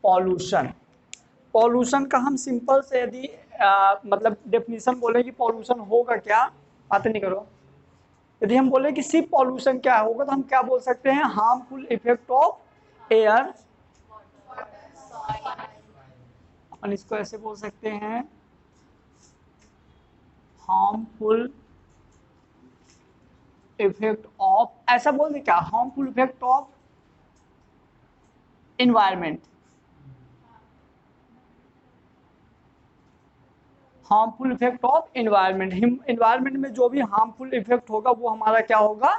Pollution. Pollution का हम simple से यदि मतलब डेफिनेशन बोले कि पॉल्यूशन होगा क्या, बात नहीं करो। यदि हम बोले कि सिर्फ पॉल्यूशन क्या होगा तो हम क्या बोल सकते हैं, हार्मफुल इफेक्ट ऑफ एयर, अपन इसको ऐसे बोल सकते हैं, हार्मफुल इफेक्ट ऑफ, ऐसा बोल दे क्या, harmful effect of environment, harmful effect of environment. Environment में जो भी हार्मफुल इफेक्ट होगा वो हमारा क्या होगा,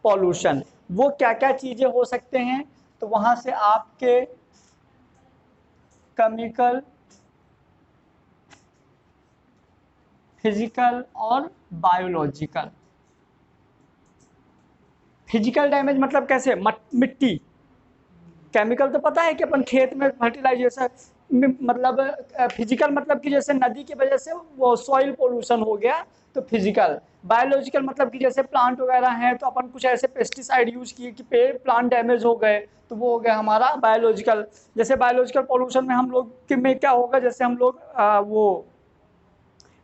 पॉल्यूशन। वो क्या क्या चीजें हो सकते हैं, तो वहां से आपके केमिकल, फिजिकल और बायोलॉजिकल। फिजिकल डैमेज मतलब कैसे, मिट्टी, केमिकल तो पता है कि अपन खेत में फर्टिलाइजेशन, मतलब फिजिकल मतलब कि जैसे नदी की वजह से वो सॉइल पोल्यूशन हो गया तो फिजिकल। बायोलॉजिकल मतलब कि जैसे प्लांट वगैरह हैं तो अपन कुछ ऐसे पेस्टिसाइड यूज किए कि पेड़ प्लांट डैमेज हो गए तो वो हो गया हमारा बायोलॉजिकल। जैसे बायोलॉजिकल पोल्यूशन में हम लोग में क्या होगा, जैसे हम लोग वो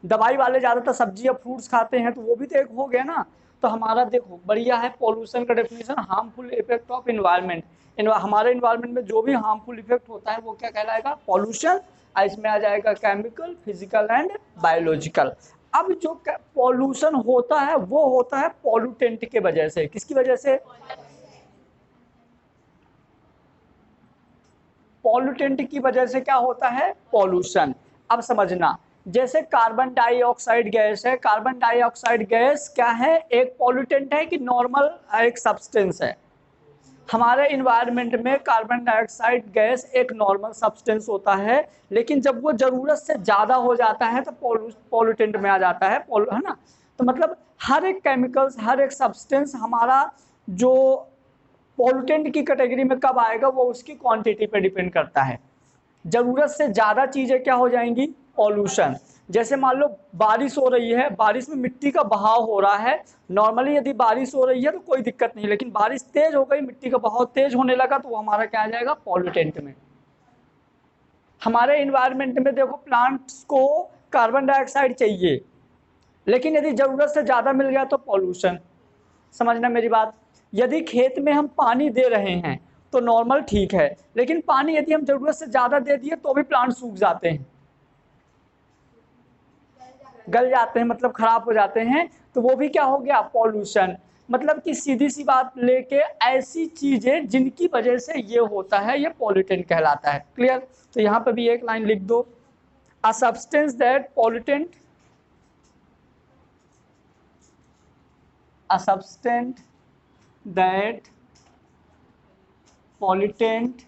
दवाई वाले ज़्यादातर सब्जी या फ्रूट्स खाते हैं तो वो भी तो एक हो गया ना। तो हमारा देखो बढ़िया है पॉल्यूशन का definition, harmful effect of environment. हमारे एनवायरनमेंट में जो भी हार्मफुल इफेक्ट होता है वो क्या कहलाएगा, पॉल्यूशन। इसमें आ जाएगा केमिकल, फिजिकल एंड बायोलॉजिकल। अब जो पॉल्यूशन होता है वो होता है पॉल्यूटेंट के वजह से। किसकी वजह से, पॉल्यूटेंट की वजह से क्या होता है, पॉल्यूशन। अब समझना, जैसे कार्बन डाइऑक्साइड गैस है, कार्बन डाइऑक्साइड गैस क्या है, एक पॉल्यूटेंट है कि नॉर्मल एक सब्सटेंस है। हमारे इन्वायरमेंट में कार्बन डाइऑक्साइड गैस एक नॉर्मल सब्सटेंस होता है, लेकिन जब वो जरूरत से ज्यादा हो जाता है तो पॉल्यूटेंट में आ जाता है, है ना। तो मतलब हर एक केमिकल्स, हर एक सब्सटेंस हमारा जो पॉल्यूटेंट की कैटेगरी में कब आएगा वो उसकी क्वांटिटी पे डिपेंड करता है। जरूरत से ज्यादा चीजें क्या हो जाएंगी, पॉल्यूशन। जैसे मान लो बारिश हो रही है, बारिश में मिट्टी का बहाव हो रहा है। नॉर्मली यदि बारिश हो रही है तो कोई दिक्कत नहीं, लेकिन बारिश तेज हो गई, मिट्टी का बहाव तेज होने लगा तो वो हमारा क्या आ जाएगा, पॉल्यूटेंट में। हमारे इन्वायरमेंट में देखो प्लांट्स को कार्बन डाइऑक्साइड चाहिए, लेकिन यदि जरूरत से ज्यादा मिल गया तो पॉल्यूशन। समझना मेरी बात। यदि खेत में हम पानी दे रहे हैं तो नॉर्मल ठीक है, लेकिन पानी यदि हम जरूरत से ज्यादा दे दिए तो भी प्लांट सूख जाते हैं, गल जाते हैं, मतलब खराब हो जाते हैं, तो वो भी क्या हो गया, पॉल्यूशन। मतलब कि सीधी सी बात लेके ऐसी चीजें जिनकी वजह से ये होता है ये पॉल्यूटेंट कहलाता है। क्लियर। तो यहाँ पे भी एक लाइन लिख दो, a substance that pollutant, a substance that pollutant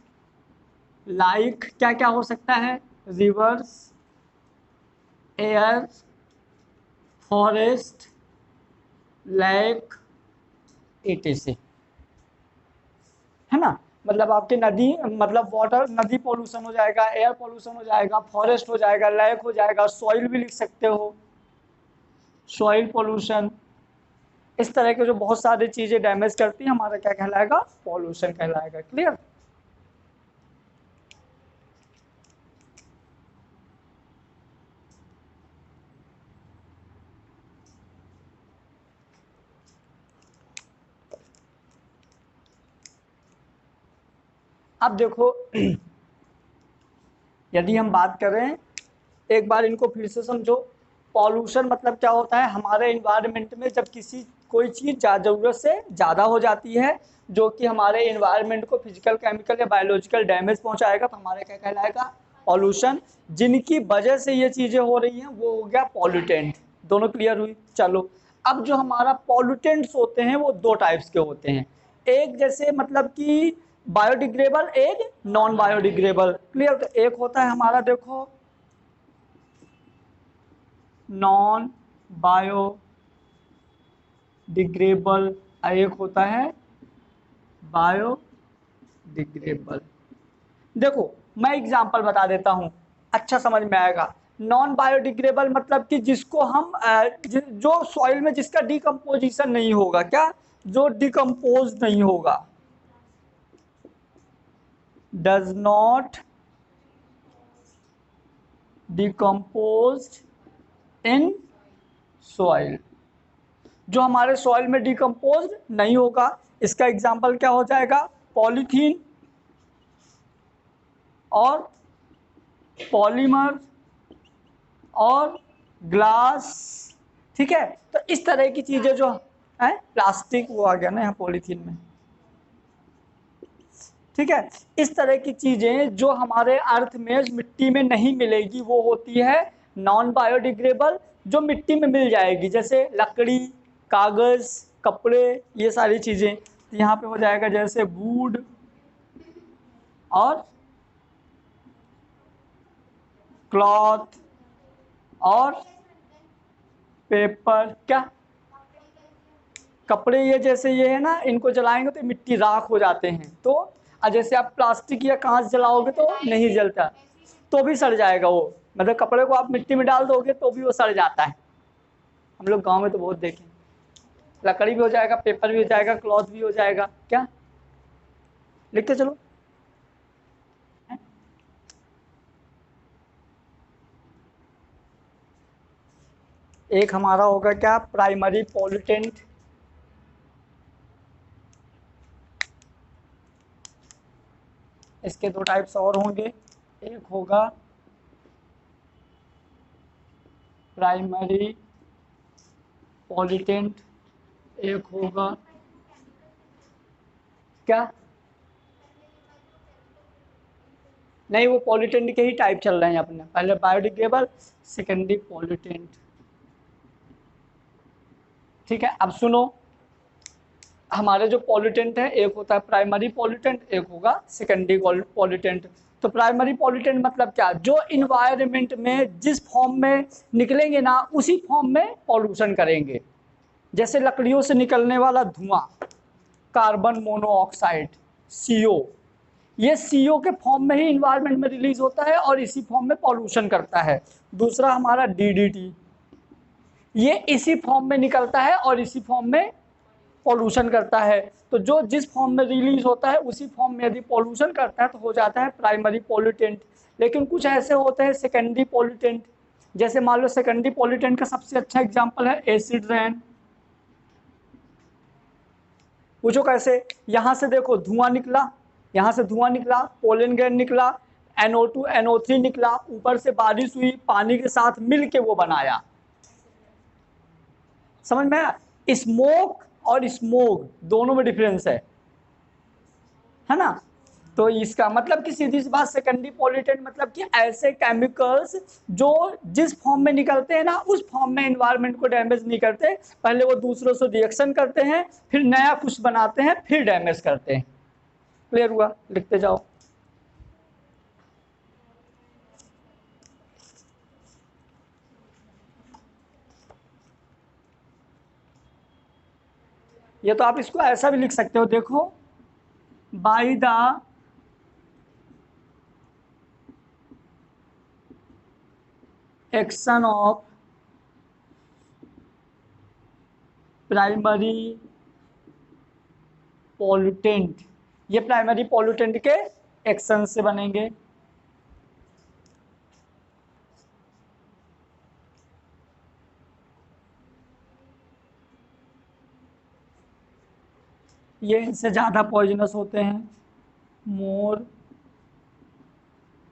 like क्या क्या हो सकता है, reverse, air, forest, lake, etc, है ना। मतलब आपकी नदी, मतलब वाटर, नदी पोल्यूशन हो जाएगा, एयर पोल्यूशन हो जाएगा, फॉरेस्ट हो जाएगा, लेक हो जाएगा, सॉइल भी लिख सकते हो, सॉइल पोल्यूशन। इस तरह के जो बहुत सारी चीजें डैमेज करती हैं हमारा क्या कहलाएगा, पॉल्यूशन कहलाएगा। क्लियर। अब देखो यदि हम बात करें, एक बार इनको फिर से समझो। पॉल्यूशन मतलब क्या होता है, हमारे इन्वायरमेंट में जब किसी कोई चीज़ ज़रूरत से ज़्यादा हो जाती है जो कि हमारे इन्वायरमेंट को फिजिकल, केमिकल या बायोलॉजिकल डैमेज पहुंचाएगा तो हमारे क्या कहलाएगा, पॉल्यूशन। जिनकी वजह से ये चीज़ें हो रही हैं वो हो गया पॉल्यूटेंट। दोनों क्लियर हुई। चलो अब जो हमारा पॉल्यूटेंट्स होते हैं वो दो टाइप्स के होते हैं, एक जैसे मतलब कि बायोडिग्रेबल, एक नॉन बायोडिग्रेबल। क्लियर। तो एक होता है हमारा देखो नॉन बायोडिग्रेबल, एक होता है बायोडिग्रेबल। देखो मैं एग्जांपल बता देता हूं, अच्छा समझ में आएगा। नॉन बायोडिग्रेबल मतलब कि जिसको हम जो सॉइल में जिसका डिकम्पोजिशन नहीं होगा, क्या, जो डिकम्पोज नहीं होगा, does not decompose in soil, जो हमारे सॉइल में डिकम्पोज नहीं होगा। इसका एग्जाम्पल क्या हो जाएगा? पॉलीथीन और पॉलीमर और ग्लास। ठीक है, तो इस तरह की चीजें जो है, प्लास्टिक वो आ गया ना यहाँ पॉलीथीन में। ठीक है, इस तरह की चीजें जो हमारे अर्थ में मिट्टी में नहीं मिलेगी वो होती है नॉन बायोडिग्रेडेबल, जो मिट्टी में मिल जाएगी, जैसे लकड़ी, कागज, कपड़े, ये सारी चीजें। तो यहाँ पे हो जाएगा जैसे वुड और क्लॉथ और पेपर। क्या? कपड़े ये जैसे ये है ना, इनको जलाएंगे तो मिट्टी राख हो जाते हैं। तो जैसे आप प्लास्टिक या कांच जलाओगे तो नहीं जलता, तो भी सड़ जाएगा वो। मतलब कपड़े को आप मिट्टी में डाल दोगे तो भी वो सड़ जाता है। हम लोग गांव में तो बहुत देखे। लकड़ी भी हो जाएगा, पेपर भी हो जाएगा, क्लॉथ भी हो जाएगा। क्या लिखते चलो। एक हमारा होगा क्या? Primary pollutant. इसके दो टाइप्स और होंगे। एक होगा प्राइमरी पॉल्यूटेंट, एक होगा क्या? नहीं, वो पॉल्यूटेंट के ही टाइप चल रहे हैं अपने। पहले बायोडिग्रेडेबल, सेकेंडरी पॉल्यूटेंट। ठीक है, अब सुनो। हमारे जो पॉल्यूटेंट है, एक होता है प्राइमरी पॉल्यूटेंट, एक होगा सेकेंडरी पॉल्यूटेंट। तो प्राइमरी पॉल्यूटेंट मतलब क्या? जो इन्वायरमेंट में जिस फॉर्म में निकलेंगे ना, उसी फॉर्म में पॉल्यूशन करेंगे। जैसे लकड़ियों से निकलने वाला धुआं, कार्बन मोनोऑक्साइड, CO, ये CO के फॉर्म में ही इन्वायरमेंट में रिलीज होता है और इसी फॉर्म में पॉल्यूशन करता है। दूसरा हमारा DDT, ये इसी फॉर्म में निकलता है और इसी फॉर्म में पॉल्यूशन करता है। तो जो जिस फॉर्म में रिलीज होता है उसी फॉर्म में यदि पॉल्यूशन करता है तो हो जाता है प्राइमरी पॉल्यूटेंट। लेकिन कुछ ऐसे होते हैं सेकेंडरी पॉल्यूटेंट। जैसे मान लो सेकेंडरी पॉल्यूटेंट का सबसे अच्छा एग्जांपल है एसिड रेन। पूछो कैसे? यहां से देखो धुआं निकला, यहां से धुआं निकला, पोलन ग्रेन निकला, NO2 NO3 निकला, ऊपर से बारिश हुई, पानी के साथ मिल के वो बनाया। समझ में आया? स्मोक और स्मोक दोनों में डिफरेंस है ना? तो इसका मतलब कि सीधी सी बात, सेकेंडरी पॉल्यूटेंट मतलब कि ऐसे केमिकल्स जो जिस फॉर्म में निकलते हैं ना, उस फॉर्म में एनवायरनमेंट को डैमेज नहीं करते। पहले वो दूसरों से रिएक्शन करते हैं, फिर नया कुछ बनाते हैं, फिर डैमेज करते हैं। क्लियर हुआ? लिखते जाओ। ये तो आप इसको ऐसा भी लिख सकते हो, देखो, by the action of primary pollutant. ये प्राइमरी पॉल्यूटेंट के एक्शन से बनेंगे। ये इनसे ज़्यादा पॉइजनस होते हैं, मोर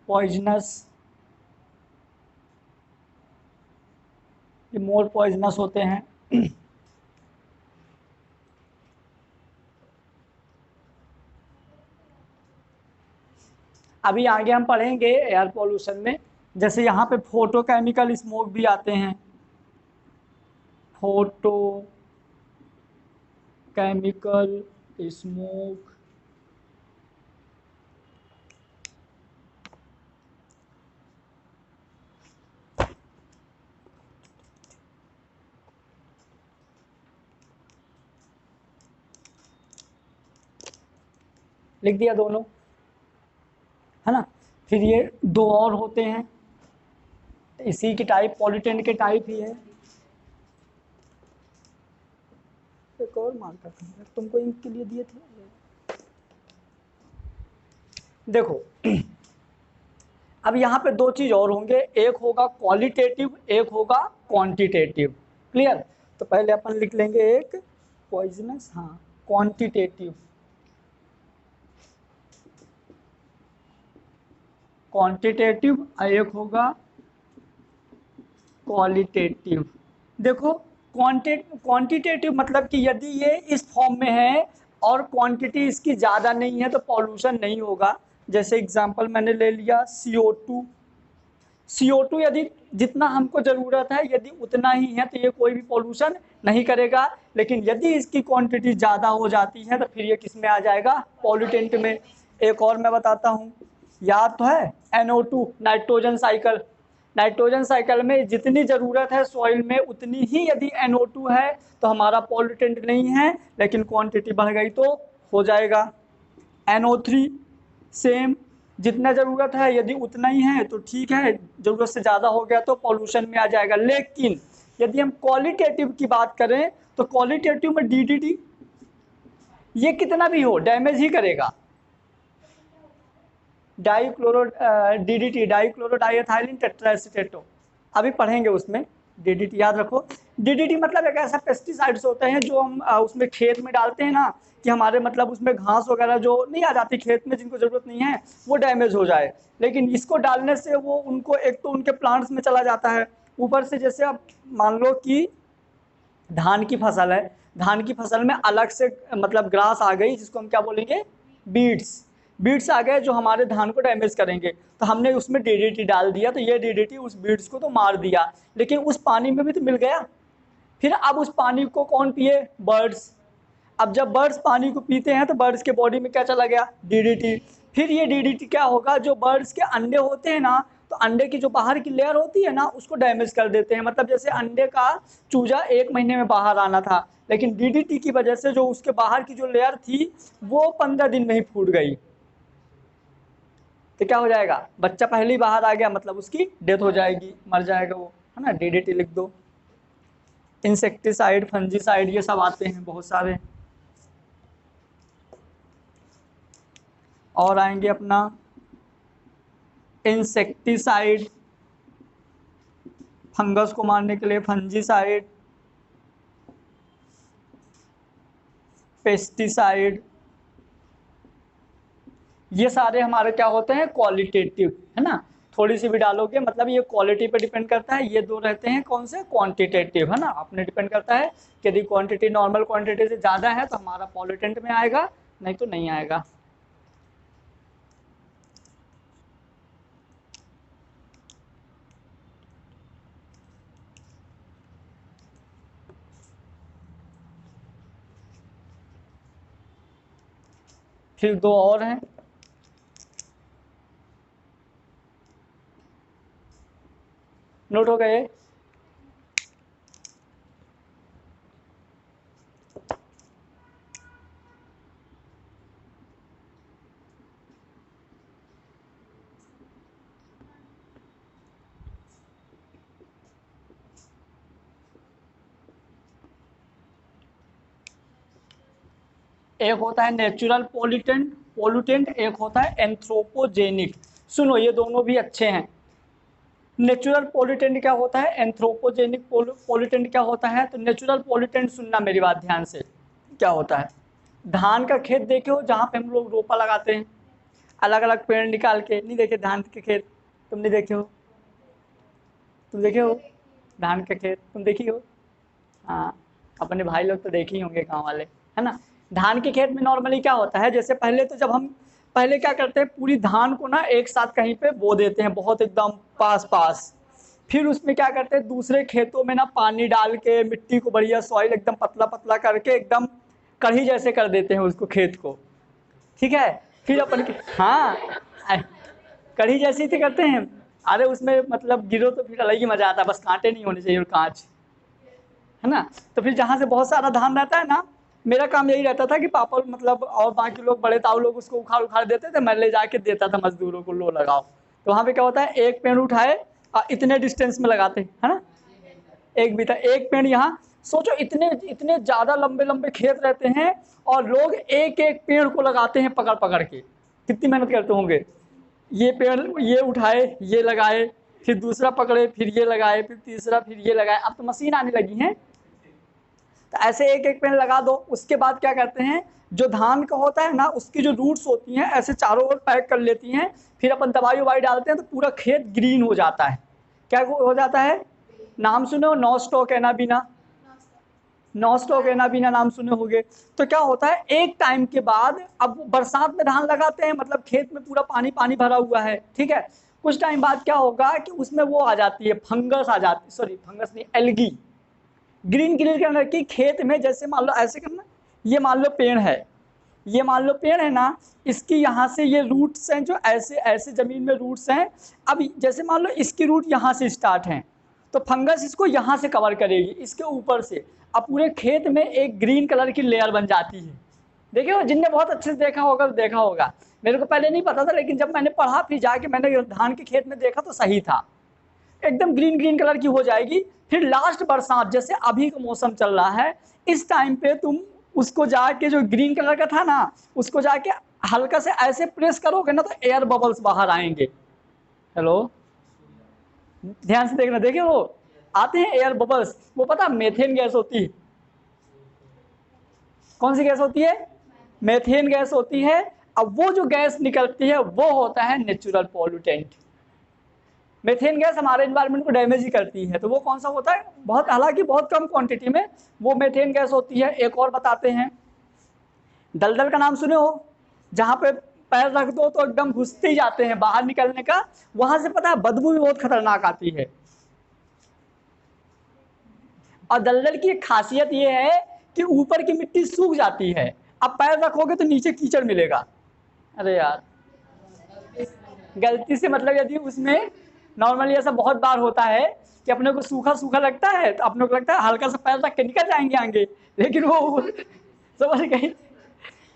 पॉइजनस। ये मोर पॉइजनस होते हैं। अभी आगे हम पढ़ेंगे एयर पॉल्यूशन में, जैसे यहाँ पे फोटो केमिकल स्मोक भी आते हैं। फोटो केमिकल स्मोक, लिख दिया दोनों, है ना? फिर ये दो और होते हैं, इसी की टाइप, पॉल्यूटेंट के टाइप ही है। एक और मार्कर तुमको इंक के लिए दिए थे। देखो अब यहाँ पे दो चीज और होंगे, एक होगा क्वालिटेटिव, एक होगा क्वांटिटेटिव। क्लियर? तो पहले अपन लिख लेंगे एक पॉइजनस, हाँ क्वांटिटेटिव, क्वांटिटेटिव एक होगा क्वालिटेटिव। देखो क्वांटिटेटिव मतलब कि यदि ये इस फॉर्म में है और क्वांटिटी इसकी ज़्यादा नहीं है तो पॉल्यूशन नहीं होगा। जैसे एग्जांपल मैंने ले लिया CO2। CO2 यदि जितना हमको ज़रूरत है यदि उतना ही है तो ये कोई भी पॉल्यूशन नहीं करेगा, लेकिन यदि इसकी क्वांटिटी ज़्यादा हो जाती है तो फिर ये किस में आ जाएगा? पॉल्यूटेंट में। एक और मैं बताता हूँ, याद तो है NO2 nitrogen cycle. Nitrogen cycle में जितनी ज़रूरत है सॉइल में उतनी ही यदि NO2 है तो हमारा पॉल्यूटेंट नहीं है, लेकिन क्वांटिटी बढ़ गई तो हो जाएगा। NO3 सेम, जितना ज़रूरत है यदि उतना ही है तो ठीक है, ज़रूरत से ज़्यादा हो गया तो पॉल्यूशन में आ जाएगा। लेकिन यदि हम क्वालिटेटिव की बात करें तो क्वालिटेटिव में DDT ये कितना भी हो डैमेज ही करेगा। DDT डाइक्लोरो डाइएथाइलिन टेट्राएसीटेटो, अभी पढ़ेंगे उसमें। DDT याद रखो। DDT मतलब एक ऐसा पेस्टिसाइड्स होते हैं जो हम उसमें खेत में डालते हैं ना, कि हमारे मतलब उसमें घास वगैरह जो नहीं आ जाती खेत में जिनको ज़रूरत नहीं है वो डैमेज हो जाए, लेकिन इसको डालने से वो उनको एक तो उनके प्लांट्स में चला जाता है, ऊपर से जैसे अब मान लो कि धान की फसल है, धान की फसल में अलग से मतलब ग्रास आ गई जिसको हम क्या बोलेंगे? बीड्स आ गए जो हमारे धान को डैमेज करेंगे, तो हमने उसमें DDT डाल दिया तो ये DDT उस बीड्स को तो मार दिया, लेकिन उस पानी में भी तो मिल गया। फिर अब उस पानी को कौन पिए? बर्ड्स। अब जब बर्ड्स पानी को पीते हैं तो बर्ड्स के बॉडी में क्या चला गया? DDT। फिर ये DDT क्या होगा, जो बर्ड्स के अंडे होते हैं ना, तो अंडे की जो बाहर की लेयर होती है ना उसको डैमेज कर देते हैं। मतलब जैसे अंडे का चूजा 1 महीने में बाहर आना था, लेकिन DDT की वजह से जो उसके बाहर की जो लेयर थी वो 15 दिन में ही फूट गई, तो क्या हो जाएगा? बच्चा पहले ही बाहर आ गया, मतलब उसकी डेथ हो जाएगी, मर जाएगा वो, है ना। DDT लिख दो। इंसेक्टिसाइड, फंजीसाइड ये सब आते हैं बहुत सारे। और आएंगे अपना इंसेक्टिसाइड, फंगस को मारने के लिए फंजीसाइड, पेस्टिसाइड, ये सारे हमारे क्या होते हैं? क्वालिटेटिव, है ना। थोड़ी सी भी डालोगे मतलब ये क्वालिटी पे डिपेंड करता है। ये दो रहते हैं कौन से? क्वांटिटेटिव, है ना। अपने डिपेंड करता है कि यदि क्वांटिटी नॉर्मल क्वांटिटी से ज़्यादा है तो हमारा पॉल्यूटेंट में आएगा, नहीं तो नहीं आएगा। फिर दो और हैं, नोट हो गए? एक होता है नेचुरल पोल्यूटेंट, एक होता है एंथ्रोपोजेनिक। सुनो ये दोनों भी अच्छे हैं। नेचुरल पोल्यूटेंट क्या होता है, एंथ्रोपोजेनिक पोल्यूटेंट क्या होता है? तो नेचुरल पोल्यूटेंट सुनना मेरी बात ध्यान से, क्या होता है? धान का खेत देखे हो जहाँ पे हम लोग रोपा लगाते हैं, अलग अलग पेड़ निकाल के, नहीं देखे धान के खेत? तुम नहीं देखे हो? तुम देखे हो धान के खेत? तुम देखी हो? हाँ, अपने भाई लोग तो देखे ही होंगे गाँव वाले, है ना। धान के खेत में नॉर्मली क्या होता है, जैसे पहले तो जब हम पहले क्या करते हैं, पूरी धान को ना एक साथ कहीं पे बो देते हैं, बहुत एकदम पास पास। फिर उसमें क्या करते हैं, दूसरे खेतों में ना पानी डाल के मिट्टी को बढ़िया सॉइल एकदम पतला पतला करके एकदम कढ़ी जैसे कर देते हैं उसको, खेत को। ठीक है, फिर अपन हाँ कढ़ी जैसी थी करते हैं। अरे उसमें मतलब गिरो तो फिर अलग ही मजा आता है, बस कांटे नहीं होने चाहिए और कांच, है ना। तो फिर जहाँ से बहुत सारा धान रहता है ना, मेरा काम यही रहता था कि पापा मतलब और बाकी लोग बड़े ताऊ लोग उसको उखाड़ उखाड़ देते थे, मैं ले जाके देता था मजदूरों को, लो लगाओ। तो वहाँ पे क्या होता है, एक पेड़ उठाए इतने डिस्टेंस में लगाते हैं, है ना। एक बीता एक पेड़ यहाँ, सोचो इतने इतने ज़्यादा लंबे लंबे खेत रहते हैं और लोग एक एक पेड़ को लगाते हैं पकड़ पकड़ के। कितनी मेहनत करते होंगे, ये पेड़ ये उठाए ये लगाए, फिर दूसरा पकड़े फिर ये लगाए, फिर तीसरा फिर ये लगाए। अब तो मशीन आने लगी है, तो ऐसे एक एक पेड़ लगा दो। उसके बाद क्या करते हैं, जो धान का होता है ना, उसकी जो रूट्स होती हैं ऐसे चारों ओर पैक कर लेती हैं, फिर अपन दवाई ववाई डालते हैं तो पूरा खेत ग्रीन हो जाता है। क्या हो जाता है, नाम सुने हो, नॉस्टॉक एनाबीना, नॉस्टॉक एनाबीना नाम सुने होंगे। तो क्या होता है, एक टाइम के बाद, अब बरसात में धान लगाते हैं, मतलब खेत में पूरा पानी पानी भरा हुआ है, ठीक है। कुछ टाइम बाद क्या होगा कि उसमें वो आ जाती है, फंगस आ जाती है, सॉरी फंगस नहीं, एल्गी, ग्रीन ग्रीन कलर की खेत में। जैसे मान लो ऐसे करना, ये मान लो पेड़ है, ये मान लो पेड़ है ना, इसकी यहाँ से ये रूट्स हैं जो ऐसे ऐसे जमीन में रूट्स हैं। अब जैसे मान लो इसकी रूट यहाँ से स्टार्ट है, तो फंगस इसको यहाँ से कवर करेगी, इसके ऊपर से। अब पूरे खेत में एक ग्रीन कलर की लेयर बन जाती है। देखिए, जिनने बहुत अच्छे से देखा होगा तो देखा होगा, मेरे को पहले नहीं पता था, लेकिन जब मैंने पढ़ा फिर जाके मैंने धान के खेत में देखा तो सही था, एकदम ग्रीन ग्रीन कलर की हो जाएगी। फिर लास्ट बरसात, जैसे अभी का मौसम चल रहा है, इस टाइम पे तुम उसको जाके, जो ग्रीन कलर का था ना, उसको जाके हल्का से ऐसे प्रेस करोगे ना, तो एयर बबल्स बाहर आएंगे। हेलो, ध्यान से देखना, देखिए वो आते हैं एयर बबल्स, वो पता मेथेन गैस होती है। कौन सी गैस होती है, मेथेन गैस होती है। अब वो जो गैस निकलती है वो होता है नेचुरल पॉल्यूटेंट। मेथेन गैस हमारे एनवायरनमेंट को डैमेज ही करती है, तो वो कौन सा होता है, बहुत, हालांकि बहुत कम क्वांटिटी में वो मेथेन गैस होती है। एक और बताते हैं, दलदल का नाम सुने हो, जहाँ पे पैर रख दो तो एकदम घुसते ही जाते हैं, बाहर निकलने का वहां से पता है बदबू भी बहुत खतरनाक आती है। और दलदल की एक खासियत ये है कि ऊपर की मिट्टी सूख जाती है, अब पैर रखोगे तो नीचे कीचड़ मिलेगा। अरे यार, गलती से, मतलब यदि उसमें, नॉर्मली ऐसा बहुत बार होता है कि अपने को सूखा सूखा लगता है, तो अपने को लगता है हल्का सा पैर रख के निकल जाएंगे आगे, लेकिन वो समझ गए,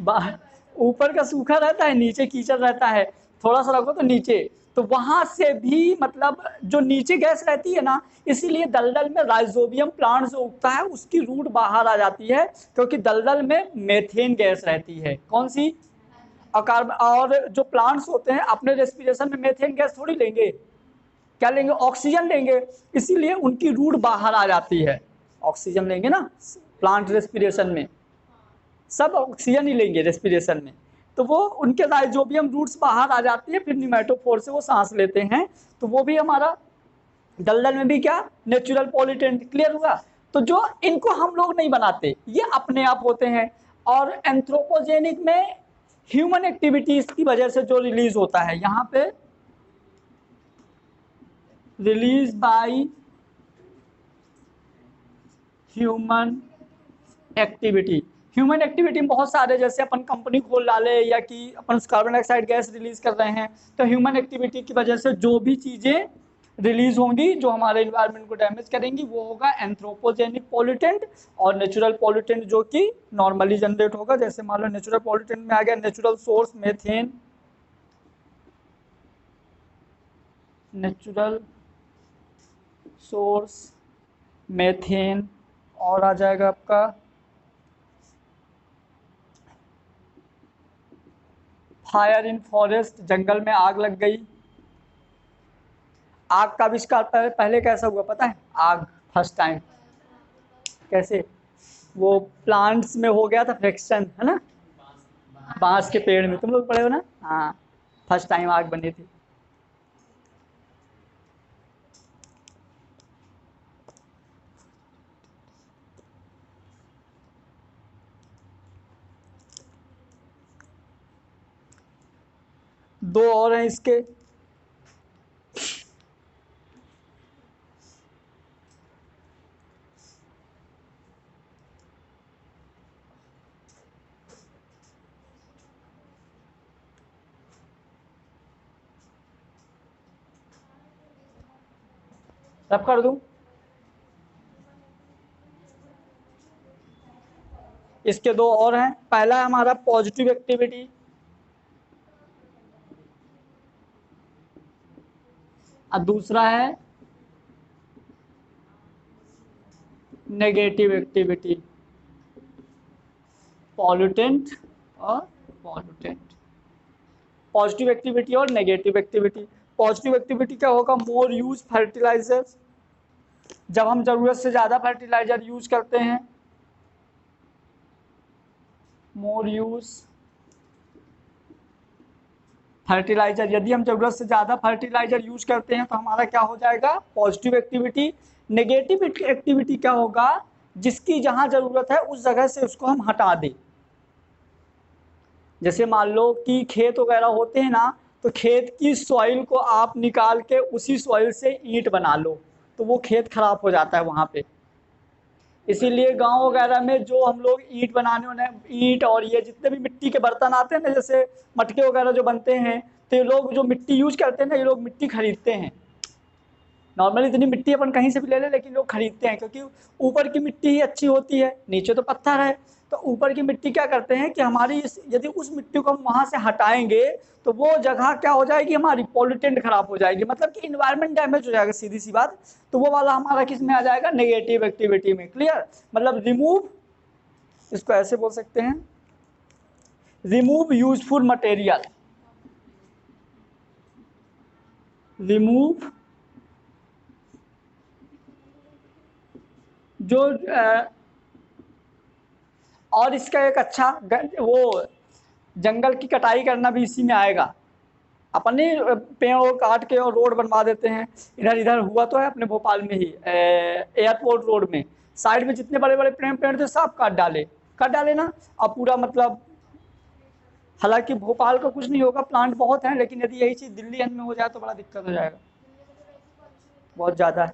बाहर ऊपर का सूखा रहता है, नीचे कीचड़ रहता है, थोड़ा सा रखो तो नीचे, तो वहां से भी मतलब जो नीचे गैस रहती है ना, इसीलिए दलदल में राइजोबियम प्लांट जो उगता है उसकी रूट बाहर आ जाती है, क्योंकि दलदल में मेथेन गैस रहती है। कौन सी, और जो प्लांट्स होते हैं अपने रेस्पिरेशन में मेथेन गैस थोड़ी लेंगे, क्या लेंगे, ऑक्सीजन लेंगे, इसीलिए उनकी रूट बाहर आ जाती है। ऑक्सीजन लेंगे ना प्लांट रेस्पिरेशन में, सब ऑक्सीजन ही लेंगे रेस्पिरेशन में, तो वो उनके राइजोबियम रूट्स बाहर आ जाती है, फिर निमेटोफोर से वो सांस लेते हैं, तो वो भी हमारा दलदल में भी क्या, नेचुरल पॉल्यूटेंट। क्लियर हुआ। तो जो इनको हम लोग नहीं बनाते, ये अपने आप होते हैं। और एंथ्रोपोजेनिक में ह्यूमन एक्टिविटीज की वजह से जो रिलीज होता है, यहाँ पे release by human activity. Human activity में बहुत सारे, जैसे अपन कंपनी खोल डाले या कि अपन कार्बन डाइऑक्साइड गैस रिलीज कर रहे हैं, तो ह्यूमन एक्टिविटी की वजह से जो भी चीजें रिलीज होंगी जो हमारे इन्वायरमेंट को डैमेज करेंगी, वो होगा एंथ्रोपोजेनिक पॉल्यूटेंट। और नेचुरल पॉल्यूटेंट जो कि नॉर्मली जनरेट होगा, जैसे मान लो नेचुरल पॉल्यूटेंट में आ गया natural source methane, natural source methane, और आ जाएगा आपका फायर इन फॉरेस्ट, जंगल में आग लग गई। आग का आविष्कार पहले कैसा हुआ पता है, आग फर्स्ट टाइम कैसे, वो प्लांट्स में हो गया था फ्रिक्शन, है ना, बांस के पेड़ में, तुम लोग पढ़े हो ना, हाँ, फर्स्ट टाइम आग बनी थी। दो और हैं इसके, सब कर दूं, इसके दो और हैं। पहला है हमारा पॉजिटिव एक्टिविटी, और दूसरा है नेगेटिव एक्टिविटी, पॉल्यूटेंट और पॉल्यूटेंट। पॉजिटिव एक्टिविटी और नेगेटिव एक्टिविटी। पॉजिटिव एक्टिविटी क्या होगा, मोर यूज फर्टिलाइजर, जब हम जरूरत से ज्यादा फर्टिलाइजर यूज करते हैं, मोर यूज फर्टिलाइजर, यदि हम जरूरत से ज्यादा फर्टिलाइजर यूज करते हैं तो हमारा क्या हो जाएगा, पॉजिटिव एक्टिविटी। नेगेटिव एक्टिविटी क्या होगा, जिसकी जहां जरूरत है उस जगह से उसको हम हटा दें। जैसे मान लो कि खेत वगैरह होते हैं ना, तो खेत की सॉइल को आप निकाल के उसी सॉइल से ईंट बना लो, तो वो खेत खराब हो जाता है वहां पे। इसीलिए गांव वगैरह में जो हम लोग ईंट बनाने वाले, ईंट और ये जितने भी मिट्टी के बर्तन आते हैं ना, जैसे मटके वगैरह जो बनते हैं, तो ये लोग जो मिट्टी यूज करते हैं ना, ये लोग मिट्टी खरीदते हैं। नॉर्मली इतनी मिट्टी अपन कहीं से भी ले लें, लेकिन लोग खरीदते हैं, क्योंकि ऊपर की मिट्टी ही अच्छी होती है, नीचे तो पत्थर है। तो ऊपर की मिट्टी क्या करते हैं कि हमारी यदि उस मिट्टी को हम वहां से हटाएंगे तो वो जगह क्या हो जाएगी, हमारी पॉल्यूटेंट खराब हो जाएगी, मतलब कि इन्वायरमेंट डैमेज हो जाएगा, सीधी सी बात। तो वो वाला हमारा किस में आ जाएगा, नेगेटिव एक्टिविटी में। क्लियर, मतलब रिमूव, इसको ऐसे बोल सकते हैं, रिमूव यूजफुल मटेरियल, रिमूव जो और इसका एक अच्छा वो जंगल की कटाई करना भी इसी में आएगा। अपन नहीं पेड़ और काट के और रोड बनवा देते हैं, इधर इधर हुआ तो है अपने भोपाल में ही, एयरपोर्ट रोड में साइड में जितने बड़े बड़े पेड़ थे सब काट डाले ना। अब पूरा मतलब, हालांकि भोपाल का कुछ नहीं होगा, प्लांट बहुत है, लेकिन यदि यही चीज़ दिल्ली में हो जाए तो बड़ा दिक्कत हो जाएगा, बहुत ज़्यादा है।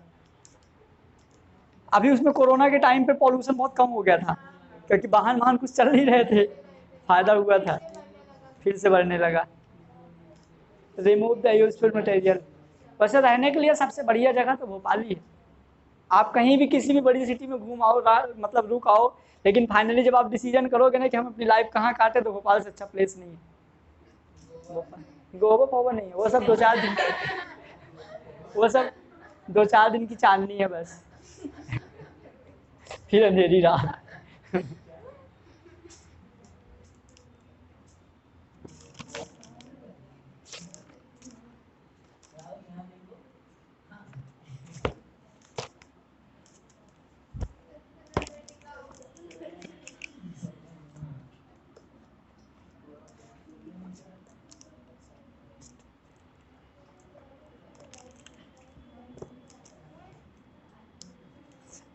अभी उसमें कोरोना के टाइम पे पॉल्यूशन बहुत कम हो गया था, क्योंकि वाहन वाहन कुछ चल नहीं रहे थे, फायदा हुआ था, फिर से बढ़ने लगा। Remove the useful material. वैसे रहने के लिए सबसे बढ़िया जगह तो भोपाल ही है। आप कहीं भी किसी भी बड़ी सिटी में घूम आओ, मतलब रुक आओ, लेकिन फाइनली जब आप डिसीजन करोगे ना कि हम अपनी लाइफ कहाँ काटे, तो भोपाल से अच्छा प्लेस नहीं है। गोवा फोवा नहीं है, वो सब 2-4 दिन, वो सब 2-4 दिन की चांदनी है बस, फिर अंधेरी रात।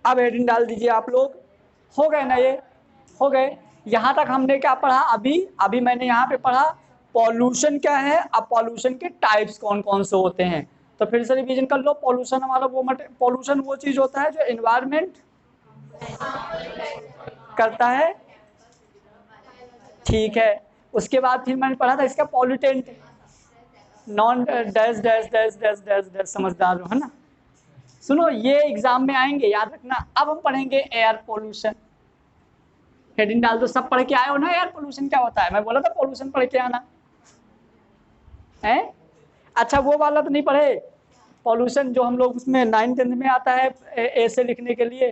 अब हेडिंग डाल दीजिए आप लोग, हो गए ना ये, हो गए। यहाँ तक हमने क्या पढ़ा, अभी अभी मैंने यहाँ पे पढ़ा पॉल्यूशन क्या है। अब पॉल्यूशन के टाइप्स कौन कौन से होते हैं, तो फिर से रिवीजन कर लो। पॉल्यूशन हमारा पॉल्यूशन वो चीज होता है जो एनवायरमेंट करता है, ठीक है। उसके बाद फिर मैंने पढ़ा था इसका pollutant, non dash dash dash dash dash dash, समझदार हो, है ना। सुनो, ये एग्जाम में आएंगे, याद रखना। अब हम पढ़ेंगे एयर पॉल्यूशन। हेडिंग डाल दो, सब पढ़ के आए हो ना एयर पोल्यूशन क्या होता है, मैं बोला था पोल्यूशन पढ़ के आना है। अच्छा वो वाला तो नहीं पढ़े, पॉल्यूशन जो हम लोग उसमें 9th-10th में आता है, ऐसे लिखने के लिए,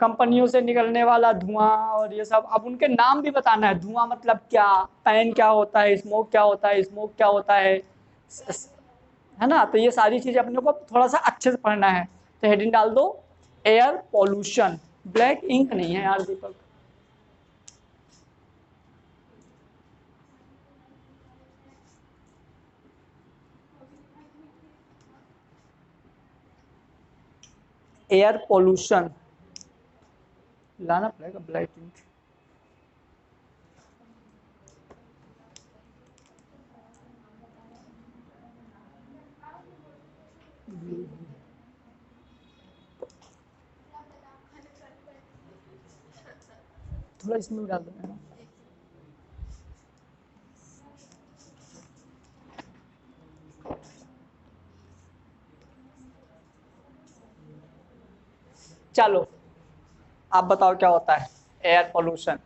कंपनियों से निकलने वाला धुआं और ये सब। अब उनके नाम भी बताना है, धुआं मतलब क्या, पैन क्या होता है, स्मोक क्या होता है, स्मोक क्या होता है ना। तो ये सारी चीजें अपने को थोड़ा सा अच्छे से पढ़ना है। तो हेडिंग डाल दो एयर पॉल्यूशन। ब्लैक इंक नहीं है यार दीपक। एयर पॉल्यूशन लाना पड़ेगा ब्लैक इंक। थोड़ा इसमें भी डाल देना। चलो आप बताओ क्या होता है एयर पोल्यूशन।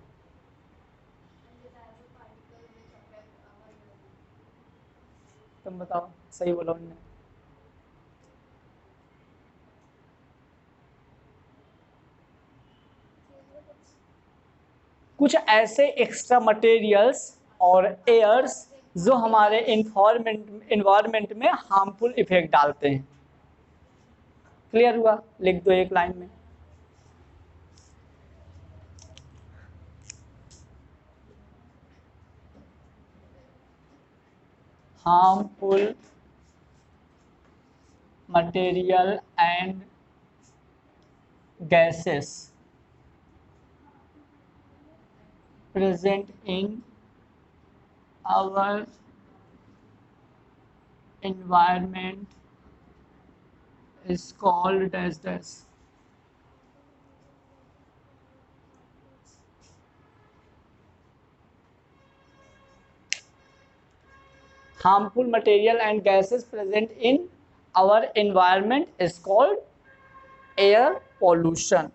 तुम बताओ, सही बोला उन्होंने। कुछ ऐसे एक्स्ट्रा मटेरियल्स और एयर्स जो हमारे इन्वायरमेंट में हार्मफुल इफेक्ट डालते हैं। क्लियर हुआ? लिख दो एक लाइन में। Harmful material and gases present in our environment is called as this. Harmful material and gases present in our environment is called air pollution.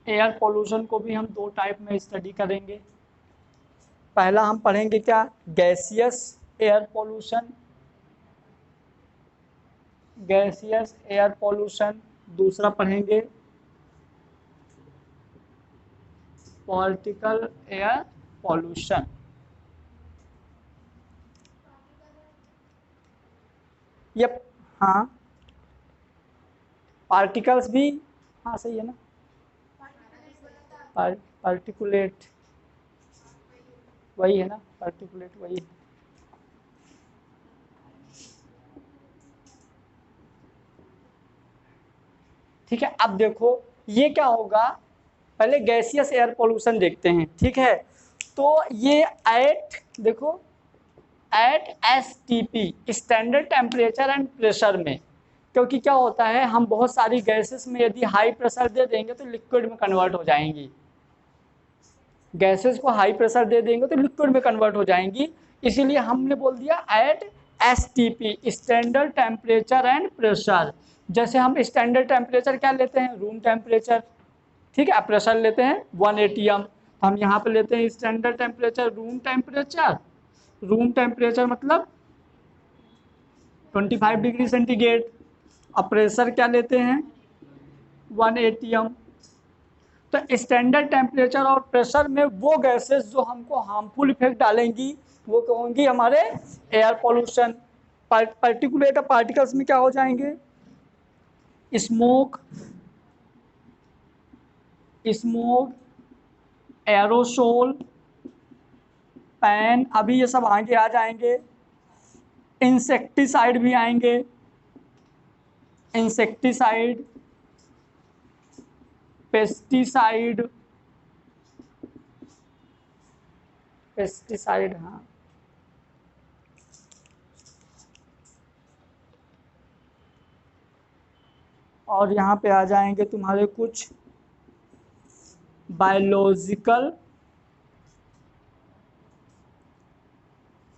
Air pollution को भी हम दो टाइप में स्टडी करेंगे। पहला हम पढ़ेंगे क्या? Gaseous air pollution, gaseous air pollution. दूसरा पढ़ेंगे पार्टिकल एयर पोल्यूशन। ये हाँ, पार्टिकल्स भी, हाँ सही है ना, पार्टिकुलेट वही है ना, पार्टिकुलेट वही है। ठीक है, अब देखो ये क्या होगा, पहले गैसियस एयर पोल्यूशन देखते हैं। ठीक है, तो ये एट देखो at STP standard temperature and pressure में, क्योंकि क्या होता है हम बहुत सारी गैसेस में यदि हाई प्रेशर दे देंगे तो लिक्विड में कन्वर्ट हो जाएंगी। गैसेस को हाई प्रेशर दे देंगे तो लिक्विड में कन्वर्ट हो जाएंगी, इसीलिए हमने बोल दिया at STP standard temperature and pressure. जैसे हम स्टैंडर्ड टेम्परेचर क्या लेते हैं? Room temperature. ठीक है, प्रेशर लेते हैं 1 atm, तो हम यहाँ पे लेते हैं standard temperature room temperature. Room temperature मतलब 25 डिग्री सेंटीग्रेड। अब प्रेशर क्या लेते हैं? 1 atm। तो स्टैंडर्ड टेम्परेचर और प्रेशर में वो गैसेस जो हमको हार्मफुल इफेक्ट डालेंगी वो होंगी हमारे एयर पोल्यूशन। पार्टिकुलेट पार्टिकल्स में क्या हो जाएंगे? स्मोक, स्मोक, एरोसोल, पैन, अभी ये सब आगे आ जाएंगे। इंसेक्टिसाइड भी आएंगे, इंसेक्टिसाइड, पेस्टिसाइड, पेस्टिसाइड हाँ, और यहाँ पे आ जाएंगे तुम्हारे कुछ बायोलॉजिकल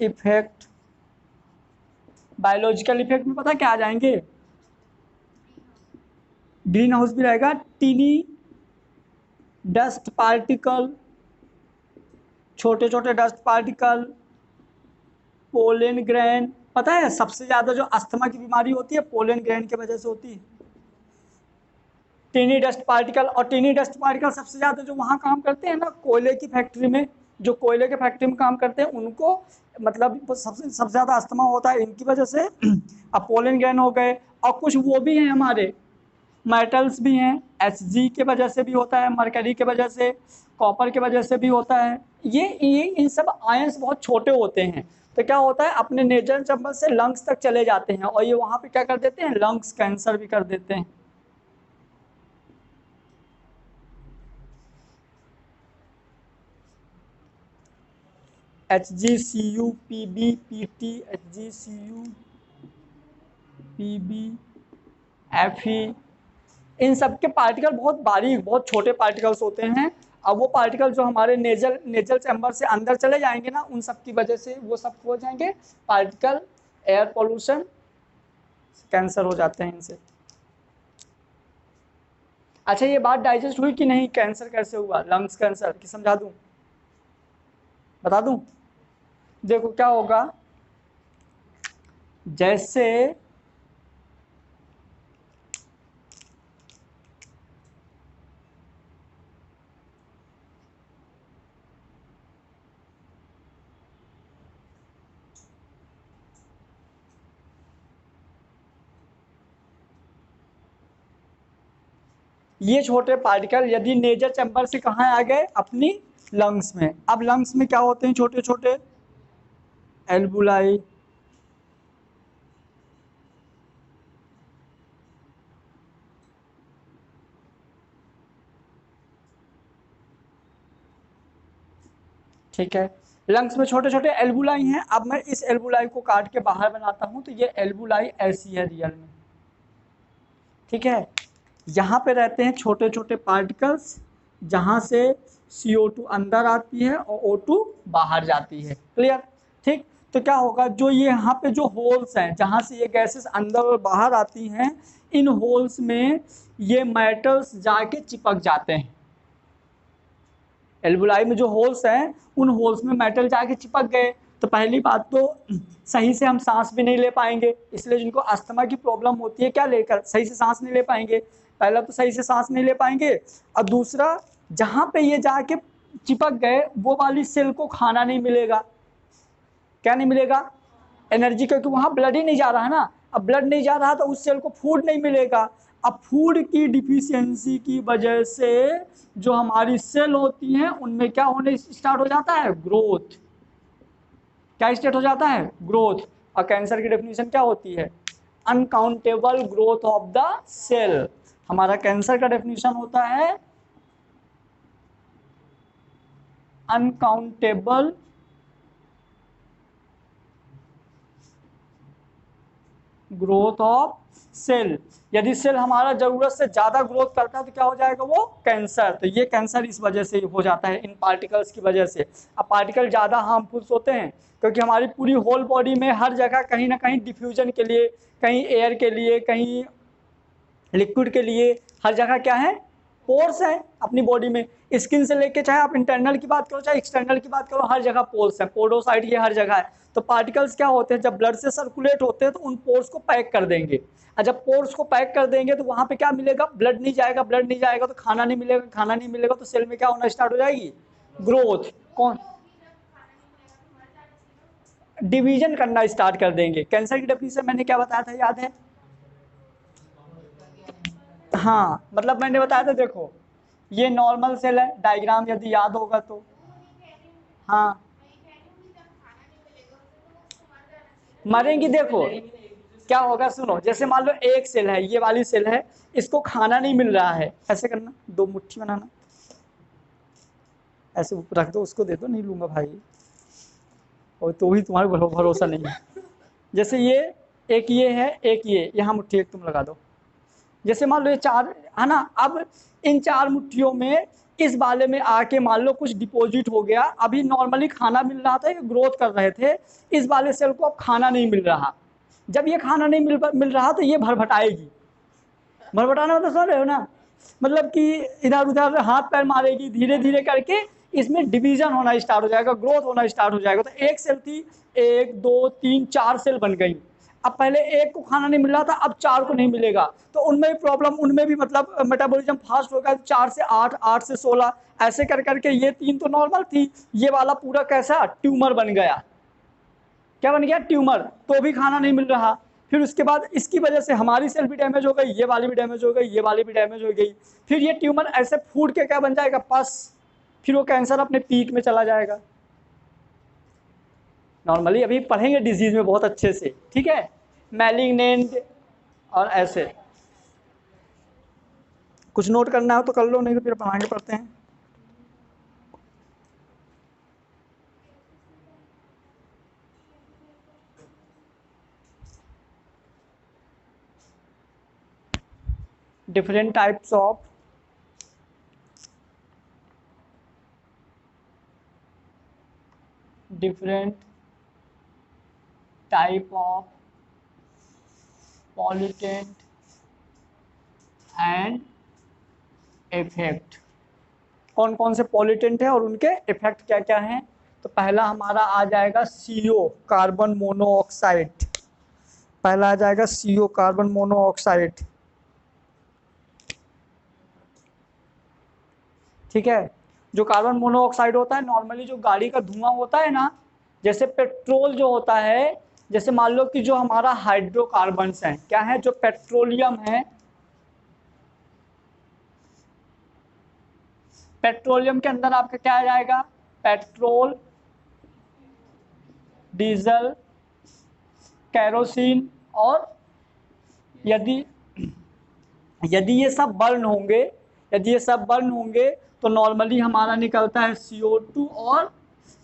इफेक्ट। बायोलॉजिकल इफेक्ट में पता क्या आ जाएंगे? ग्रीन हाउस भी रहेगा, टीनी डस्ट पार्टिकल, छोटे छोटे डस्ट पार्टिकल, पोलन ग्रेन। पता है सबसे ज्यादा जो अस्थमा की बीमारी होती है पोलन ग्रेन की वजह से होती है। टीनी डस्ट पार्टिकल, और टीनी डस्ट पार्टिकल सबसे ज्यादा जो वहाँ काम करते हैं ना कोयले की फैक्ट्री में, जो कोयले के फैक्ट्री में काम करते हैं उनको मतलब सबसे ज़्यादा अस्थमा होता है इनकी वजह से। अब पोलन ग्रेन हो गए, और कुछ वो भी हैं हमारे मेटल्स भी हैं, Hg के वजह से भी होता है, मरकरी के वजह से, कॉपर के वजह से भी होता है। ये इन सब आयंस बहुत छोटे होते हैं, तो क्या होता है अपने नेजल चैम्बर से लंग्स तक चले जाते हैं, और ये वहाँ पे क्या कर देते हैं? लंग्स कैंसर भी कर देते हैं। HgCu, Pb, Pt, HgCu, Pb, Fe, इन सब के पार्टिकल बहुत बारीक बहुत छोटे पार्टिकल्स होते हैं। अब वो पार्टिकल जो हमारे नेजल चैम्बर से अंदर चले जाएंगे ना, उन सब की वजह से वो सब हो जाएंगे पार्टिकल एयर पोल्यूशन, कैंसर हो जाते हैं इनसे। अच्छा ये बात डाइजेस्ट हुई कि नहीं? कैंसर कैसे हुआ, लंग्स कैंसर की समझा दूं, बता दूं? देखो क्या होगा, जैसे ये छोटे पार्टिकल यदि नेजर चैम्बर से कहाँ आ गए, अपनी लंग्स में। अब लंग्स में क्या होते हैं, छोटे छोटे एल्बुलाई, ठीक है। लंग्स में छोटे छोटे एल्बुलाई हैं। अब मैं इस एल्बुलाई को काट के बाहर बनाता हूं तो ये एल्बुलाई ऐसी है रियल में, ठीक है। यहाँ पे रहते हैं छोटे छोटे पार्टिकल्स, जहाँ से CO2 अंदर आती है और O2 बाहर जाती है, क्लियर, ठीक। तो क्या होगा, जो ये यहाँ पे जो होल्स हैं जहाँ से ये गैसेस अंदर और बाहर आती हैं, इन होल्स में ये मेटल्स जाके चिपक जाते हैं। एल्बुलाई में जो होल्स हैं उन होल्स में मेटल जाके चिपक गए, तो पहली बात तो सही से हम सांस भी नहीं ले पाएंगे, इसलिए जिनको अस्थमा की प्रॉब्लम होती है, क्या लेकर सही से सांस नहीं ले पाएंगे, पहला तो सही से सांस नहीं ले पाएंगे, और दूसरा जहाँ पे ये जाके चिपक गए वो वाली सेल को खाना नहीं मिलेगा। क्या नहीं मिलेगा, एनर्जी, क्योंकि वहाँ ब्लड ही नहीं जा रहा है ना। अब ब्लड नहीं जा रहा तो उस सेल को फूड नहीं मिलेगा। अब फूड की डिफिशियंसी की वजह से जो हमारी सेल होती हैं उनमें क्या होने स्टार्ट हो जाता है, ग्रोथ। क्या स्टार्ट हो जाता है, ग्रोथ। और कैंसर की डेफिनेशन क्या होती है, uncountable growth of the cell. हमारा कैंसर का डेफिनेशन होता है अनकाउंटेबल ग्रोथ ऑफ सेल। यदि सेल हमारा जरूरत से ज्यादा ग्रोथ करता है तो क्या हो जाएगा, वो कैंसर। तो ये कैंसर इस वजह से हो जाता है, इन पार्टिकल्स की वजह से। अब पार्टिकल ज्यादा हार्मफुल होते हैं क्योंकि हमारी पूरी होल बॉडी में हर जगह कहीं ना कहीं डिफ्यूजन के लिए, कहीं एयर के लिए, कहीं लिक्विड के लिए, हर जगह क्या है, पोर्स है अपनी बॉडी में। स्किन से लेके चाहे आप इंटरनल की बात करो चाहे एक्सटर्नल की बात करो, हर जगह पोर्स है, पोडोसाइट ये हर जगह है। तो पार्टिकल्स क्या होते हैं, जब ब्लड से सर्कुलेट होते हैं तो उन पोर्स को पैक कर देंगे, और जब पोर्स को पैक कर देंगे तो वहां पे क्या मिलेगा, ब्लड नहीं जाएगा, ब्लड नहीं जाएगा तो खाना नहीं मिलेगा, खाना नहीं मिलेगा तो सेल में क्या होना स्टार्ट हो जाएगी, ग्रोथ। कौन, डिवीजन करना स्टार्ट कर देंगे। कैंसर की डेफिनेशन मैंने क्या बताया था, याद है, हाँ मतलब मैंने बताया था, देखो ये नॉर्मल सेल है, डायग्राम यदि याद होगा तो, हाँ मरेंगी। देखो क्या होगा, सुनो, जैसे मान लो एक सेल है, ये वाली सेल है, इसको खाना नहीं मिल रहा है, ऐसे करना, दो मुट्ठी बनाना, ऐसे रख दो, उसको दे दो, नहीं लूंगा भाई, और तो ही तुम्हारे भरोसा नहीं है। जैसे ये एक, ये है एक, ये यहाँ मुट्ठी एक तुम लगा दो, जैसे मान लो ये चार है ना। अब इन चार मुट्ठियों में इस वाले में आके मान लो कुछ डिपॉजिट हो गया, अभी नॉर्मली खाना मिल रहा था, ये ग्रोथ कर रहे थे, इस वाले सेल को अब खाना नहीं मिल रहा। जब ये खाना नहीं मिल रहा तो ये भरभटाएगी। भरभटाना तो समझ रहे हो ना, मतलब कि इधर उधर हाथ पैर मारेगी, धीरे धीरे करके इसमें डिवीजन होना स्टार्ट हो जाएगा, ग्रोथ होना स्टार्ट हो जाएगा। तो एक सेल थी, एक दो तीन चार सेल बन गई। अब पहले एक को खाना नहीं मिल रहा था, अब चार को नहीं मिलेगा, तो उनमें भी प्रॉब्लम, उनमें भी मतलब मेटाबॉलिज्म फास्ट होगा, 4 से 8, 8 से 16, ऐसे कर करके ये 3 तो नॉर्मल थी, ये वाला पूरा कैसा ट्यूमर बन गया। क्या बन गया, ट्यूमर, तो भी खाना नहीं मिल रहा। फिर उसके बाद इसकी वजह से हमारी सेल भी डैमेज हो गई, ये वाली भी डैमेज हो गई, ये वाली भी डैमेज हो गई। फिर ये ट्यूमर ऐसे फूट के क्या बन जाएगा, पस। फिर वो कैंसर अपने पीक में चला जाएगा। नॉर्मली अभी पढ़ेंगे डिजीज में बहुत अच्छे से, ठीक है, मैलिग्नेंट और ऐसे। कुछ नोट करना हो तो कर लो, नहीं तो फिर अपन आगे पढ़ते हैं। Different types of different type of pollutant and effect। कौन कौन से पॉल्यूटेंट है और उनके इफेक्ट क्या क्या हैं, तो पहला हमारा आ जाएगा CO कार्बन मोनोऑक्साइड, पहला आ जाएगा CO कार्बन मोनोऑक्साइड। ठीक है, जो कार्बन मोनोऑक्साइड होता है नॉर्मली जो गाड़ी का धुआं होता है ना, जैसे पेट्रोल जो होता है, जैसे मान लो कि जो हमारा हाइड्रोकार्बन्स हैं, क्या है, जो पेट्रोलियम है, पेट्रोलियम के अंदर आपका क्या आ जाएगा, पेट्रोल, डीजल, केरोसिन, और यदि यदि ये सब बर्न होंगे, यदि ये सब बर्न होंगे तो नॉर्मली हमारा निकलता है CO2 और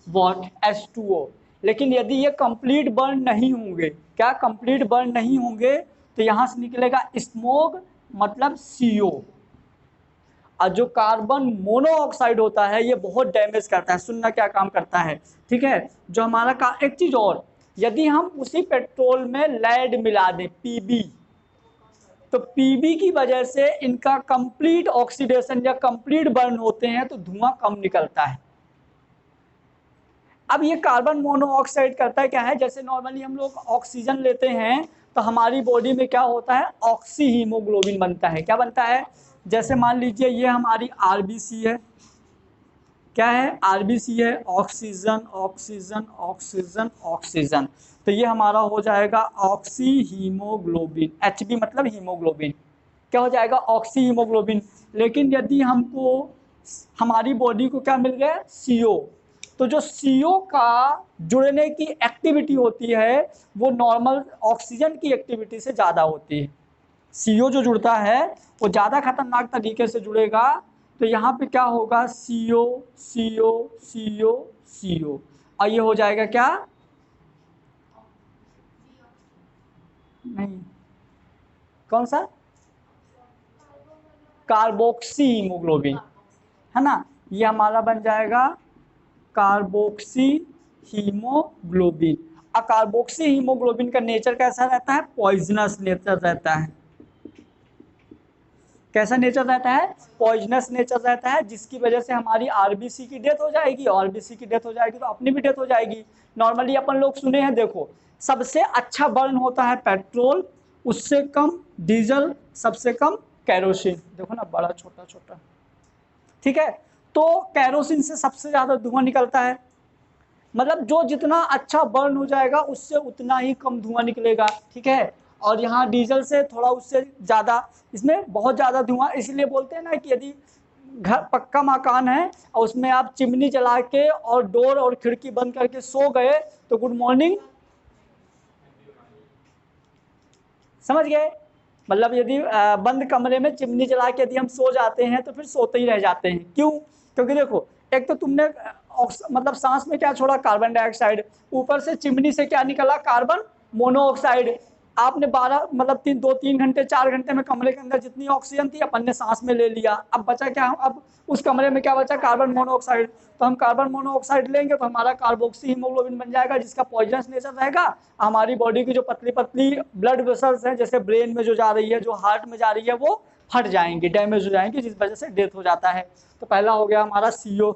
वॉट H2O। लेकिन यदि ये कंप्लीट बर्न नहीं होंगे, क्या कंप्लीट बर्न नहीं होंगे, तो यहाँ से निकलेगा स्मोक, मतलब CO। और जो कार्बन मोनोऑक्साइड होता है ये बहुत डैमेज करता है, सुनना क्या काम करता है, ठीक है। जो हमारा का एक चीज और, यदि हम उसी पेट्रोल में लेड मिला दें, PB, तो PB की वजह से इनका कंप्लीट ऑक्सीडेशन या कंप्लीट बर्न होते हैं तो धुआं कम निकलता है। अब ये कार्बन मोनोऑक्साइड करता है क्या है, जैसे नॉर्मली हम लोग ऑक्सीजन लेते हैं तो हमारी बॉडी में क्या होता है, ऑक्सी हीमोग्लोबिन बनता है। क्या बनता है, जैसे मान लीजिए ये हमारी RBC है, क्या है, RBC है, ऑक्सीजन ऑक्सीजन ऑक्सीजन ऑक्सीजन, तो ये हमारा हो जाएगा ऑक्सी हीमोग्लोबिन, HB मतलब हीमोग्लोबिन, क्या हो जाएगा, ऑक्सी हीमोग्लोबिन। लेकिन यदि हमको हमारी बॉडी को क्या मिल गया, CO, तो जो CO का जुड़ने की एक्टिविटी होती है वो नॉर्मल ऑक्सीजन की एक्टिविटी से ज़्यादा होती है। CO जो जुड़ता है वो ज़्यादा खतरनाक तरीके से जुड़ेगा, तो यहाँ पे क्या होगा, CO CO CO CO, और ये हो जाएगा क्या, नहीं, कौन सा, कार्बोक्सी हीमोग्लोबिन, है ना, ये हमारा बन जाएगा कार्बोक्सी हीमोग्लोबिन। और कार्बोक्सी हीमोग्लोबिन का नेचर कैसा रहता है, पॉइजनस नेचर रहता है। कैसा नेचर रहता है, पॉइजनस नेचर रहता है, जिसकी वजह से हमारी RBC की डेथ हो जाएगी, RBC की डेथ हो जाएगी तो अपनी भी डेथ हो जाएगी। नॉर्मली अपन लोग सुने हैं, देखो सबसे अच्छा बर्न होता है पेट्रोल, उससे कम डीजल, सबसे कम केरोसिन, देखो ना बड़ा छोटा छोटा, ठीक है। तो केरोसिन से सबसे ज्यादा धुआं निकलता है, मतलब जो जितना अच्छा बर्न हो जाएगा उससे उतना ही कम धुआं निकलेगा, ठीक है। और यहाँ डीजल से थोड़ा उससे ज़्यादा, इसमें बहुत ज़्यादा धुआं, इसलिए बोलते हैं ना कि यदि घर पक्का मकान है और उसमें आप चिमनी जला के और डोर और खिड़की बंद करके सो गए तो गुड मॉर्निंग, समझ गए, मतलब यदि बंद कमरे में चिमनी जला के यदि हम सो जाते हैं तो फिर सोते ही रह जाते हैं, क्यों, क्योंकि देखो एक तो तुमने मतलब सांस में क्या छोड़ा, कार्बन डाइऑक्साइड, ऊपर से चिमनी से क्या निकला, कार्बन मोनोऑक्साइड। आपने 12 मतलब 2-3 घंटे 4 घंटे में कमरे के अंदर जितनी ऑक्सीजन थी अपन ने सांस में ले लिया, अब बचा क्या, अब उस कमरे में क्या बचा, कार्बन मोनोऑक्साइड। तो हम कार्बन मोनोऑक्साइड लेंगे तो हमारा कार्बोक्सी हीमोग्लोबिन बन जाएगा, जिसका पॉइजनस नेचर रहेगा। हमारी बॉडी की जो पतली पतली ब्लड वेसल्स हैं, जैसे ब्रेन में जो जा रही है, जो हार्ट में जा रही है, वो फट जाएंगे, डैमेज हो जाएंगे, जिस वजह से डेथ हो जाता है। तो पहला हो गया हमारा CO।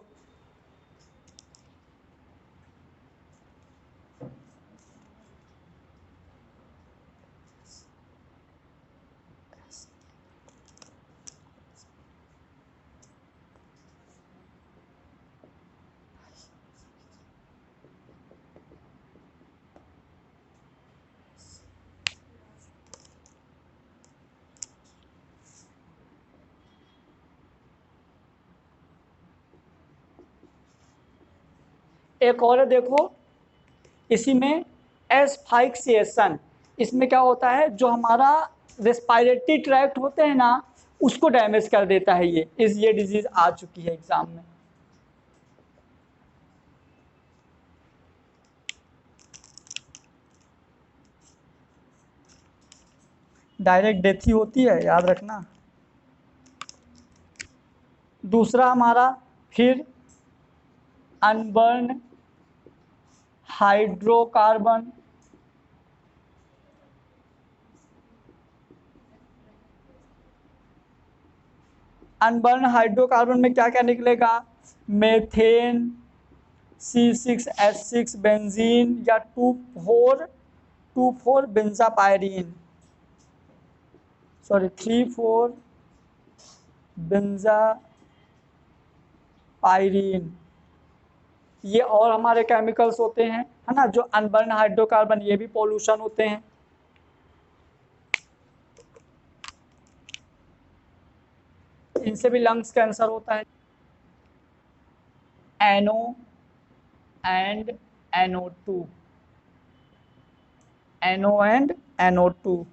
एक और है, देखो इसी में एस्फाइक्सिएशन, इसमें क्या होता है, जो हमारा रेस्पिरेटरी ट्रैक्ट होते हैं ना उसको डैमेज कर देता है। ये डिजीज आ चुकी है एग्जाम में, डायरेक्ट डेथ ही होती है, याद रखना। दूसरा हमारा फिर अनबर्न हाइड्रोकार्बन, अनबर्न हाइड्रोकार्बन में क्या क्या निकलेगा, मेथेन, C6H6 बेंजीन या 2,4 बेंजापायरीन, सॉरी 3,4 बेंजापायरीन, ये और हमारे केमिकल्स होते हैं, है ना, जो अनबर्न हाइड्रोकार्बन, ये भी पॉल्यूशन होते हैं। इनसे भी लंग्स कैंसर होता है। NO and NO2, NO and NO2।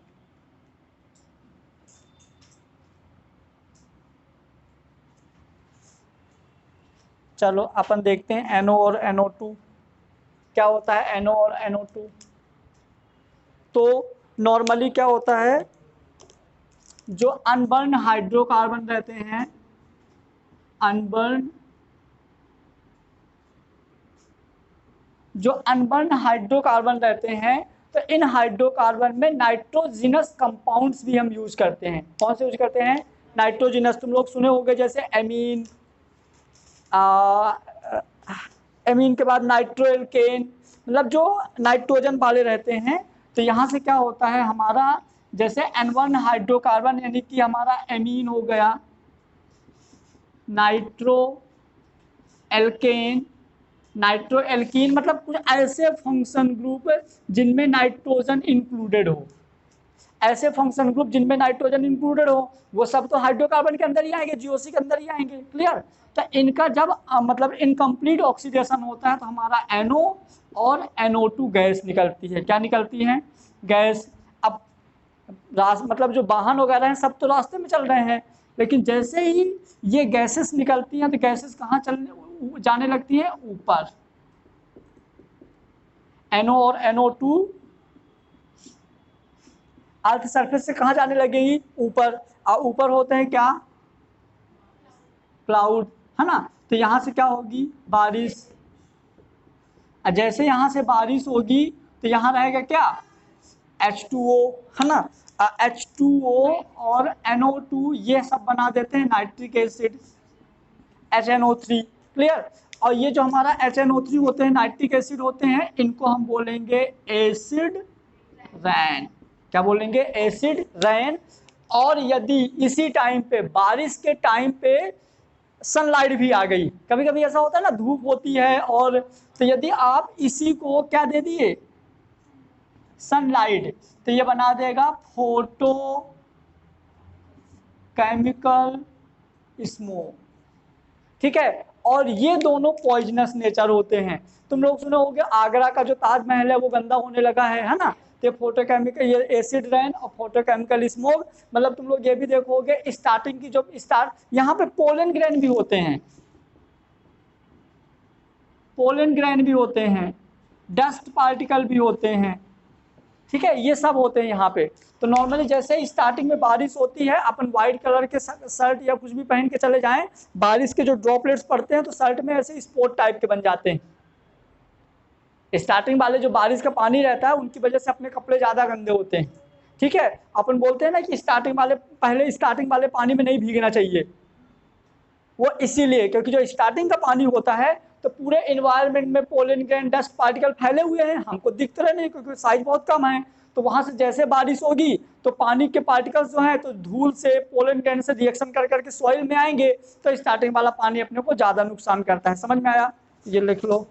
चलो अपन देखते हैं NO और NO2 क्या होता है। NO और NO2 तो नॉर्मली क्या होता है, जो अनबर्न हाइड्रोकार्बन रहते हैं, अनबर्न जो अनबर्न हाइड्रोकार्बन रहते हैं, तो इन हाइड्रोकार्बन में नाइट्रोजिनस कंपाउंड्स भी हम यूज करते हैं। कौन से यूज करते हैं? नाइट्रोजिनस। तुम लोग सुने होंगे जैसे एमीन, एमीन के बाद नाइट्रोएल्केन, मतलब जो नाइट्रोजन वाले रहते हैं। तो यहाँ से क्या होता है हमारा, जैसे N1 हाइड्रोकार्बन यानी कि हमारा एमीन हो गया, नाइट्रो एल्केन, नाइट्रो एल्कीन, मतलब कुछ ऐसे फंक्शन ग्रुप जिनमें नाइट्रोजन इंक्लूडेड हो, ऐसे फंक्शन ग्रुप जिनमें नाइट्रोजन इंक्लूडेड हो, वो सब तो हाइड्रोकार्बन के अंदर ही आएंगे, जीओसी के अंदर ही आएंगे। क्लियर? तो इनका जब मतलब इनकम्प्लीट ऑक्सीडेशन होता है तो हमारा NO और NO2 गैस निकलती है। क्या निकलती है? गैस। अब मतलब जो वाहन वगैरह हैं सब तो रास्ते में चल रहे हैं, लेकिन जैसे ही ये गैसेस निकलती हैं तो गैसेस कहाँ चलने जाने लगती हैं? ऊपर। NO और NO2 अर्थ सरफेस से कहाँ जाने लगेगी? ऊपर। और ऊपर होते हैं क्या? क्लाउड, है ना। तो यहाँ से क्या होगी? बारिश। जैसे यहाँ से बारिश होगी तो यहाँ रहेगा क्या? H2O, है ना। H2O और NO2 ये सब बना देते हैं नाइट्रिक एसिड, HNO3। क्लियर? और ये जो हमारा HNO3 होते हैं, नाइट्रिक एसिड होते हैं, इनको हम बोलेंगे एसिड रैन। क्या बोलेंगे? एसिड रैन। और यदि इसी टाइम पे, बारिश के टाइम पे सनलाइट भी आ गई, कभी कभी ऐसा होता है ना, धूप होती है, और तो यदि आप इसी को क्या दे दिए? सनलाइट, तो ये बना देगा फोटो केमिकल स्मोक। ठीक है? और ये दोनों पॉइजनस नेचर होते हैं। तुम लोग सुने होंगे आगरा का जो ताजमहल है वो गंदा होने लगा है ना। तो फोटोकेमिकल, ये एसिड रेन और फोटोकेमिकल स्मोक, मतलब तुम लोग ये भी देखोगे स्टार्टिंग की जो यहाँ पे पोलन ग्रेन भी होते हैं, पोलन ग्रेन भी होते हैं, डस्ट पार्टिकल भी होते हैं। ठीक है? ये सब होते हैं यहाँ पे। तो नॉर्मली जैसे स्टार्टिंग में बारिश होती है, अपन व्हाइट कलर के शर्ट या कुछ भी पहन के चले जाएं, बारिश के जो ड्रॉपलेट्स पड़ते हैं तो शर्ट में ऐसे स्पॉट टाइप के बन जाते हैं। स्टार्टिंग वाले जो बारिश का पानी रहता है उनकी वजह से अपने कपड़े ज़्यादा गंदे होते हैं। ठीक है? अपन बोलते हैं ना कि पहले स्टार्टिंग वाले पानी में नहीं भीगना चाहिए, वो इसीलिए क्योंकि जो स्टार्टिंग का पानी होता है तो पूरे इन्वायरमेंट में पोलन ग्रेन, डस्ट पार्टिकल फैले हुए हैं, हमको दिखते रहे नहीं क्योंकि साइज बहुत कम है। तो वहां से जैसे बारिश होगी तो पानी के पार्टिकल्स जो हैं तो धूल से, पोलन ग्रेन से रिएक्शन कर करके सॉइल में आएंगे, तो स्टार्टिंग वाला पानी अपने को ज्यादा नुकसान करता है। समझ में आया? ये लिख लो।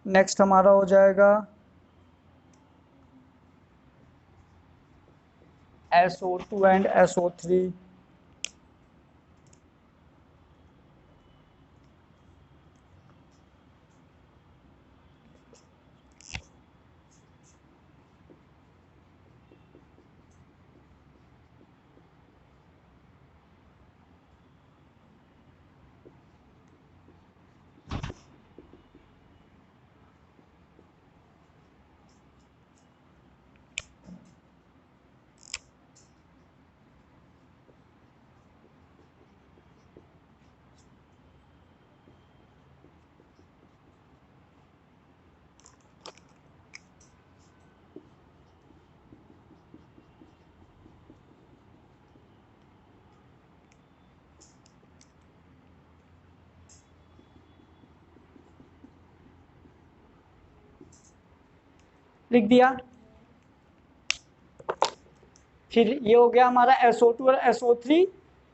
नेक्स्ट हमारा हो जाएगा SO2 एंड SO3। लिख दिया। फिर ये हो गया हमारा SO2 और SO3,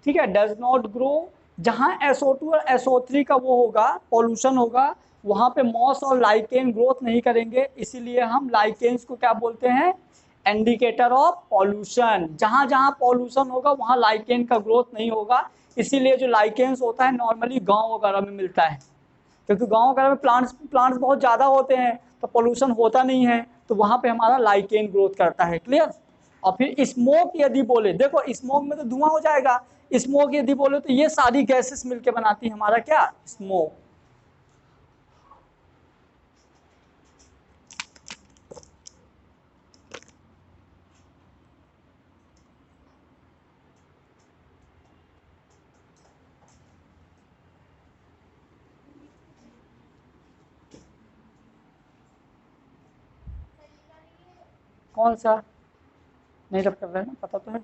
ठीक है, डज नॉट ग्रो। जहां SO2 और SO3 का वो होगा, पॉल्यूशन होगा, वहां पे मॉस और लाइकेन ग्रोथ नहीं करेंगे, इसीलिए हम लाइकेन्स को क्या बोलते हैं, इंडिकेटर ऑफ पॉल्यूशन। जहां जहां पॉल्यूशन होगा वहां लाइकेन का ग्रोथ नहीं होगा, इसीलिए जो लाइकेन्स होता है नॉर्मली गांव वगैरह में मिलता है, क्योंकि गांव वगैरह में प्लांट्स बहुत ज़्यादा होते हैं तो पोल्यूशन होता नहीं है, तो वहाँ पे हमारा लाइकेन ग्रोथ करता है। क्लियर। और फिर स्मोक यदि बोले, देखो स्मोक में तो धुआं हो जाएगा, स्मोक यदि बोले तो ये सारी गैसेस मिलकर बनाती है हमारा क्या, स्मोक। कौन सा नहीं रब कर रहे हैं ना, पता तो है।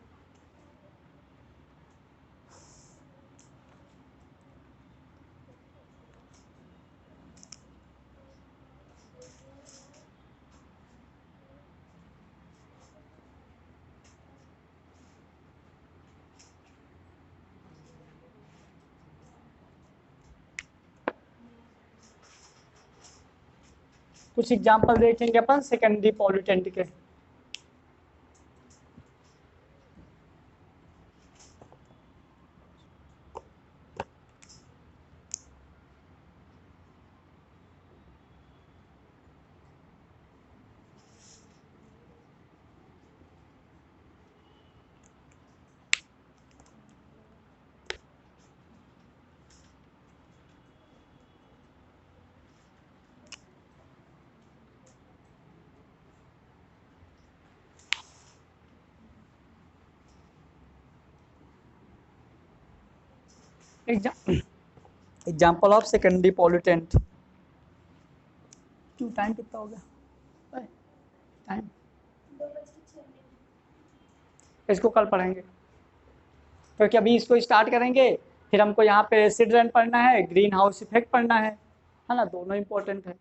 कुछ एग्जाम्पल देखेंगे अपन सेकेंडरी पॉल्यूटेंट के। Example of secondary pollutant. क्यों, टाइम कितना हो गया, टाइम इसको कल पढ़ेंगे, क्योंकि अभी इसको स्टार्ट करेंगे, फिर हमको यहाँ पे एसिड रेन पढ़ना है, ग्रीन हाउस इफेक्ट पढ़ना है ना, दोनों इंपॉर्टेंट है।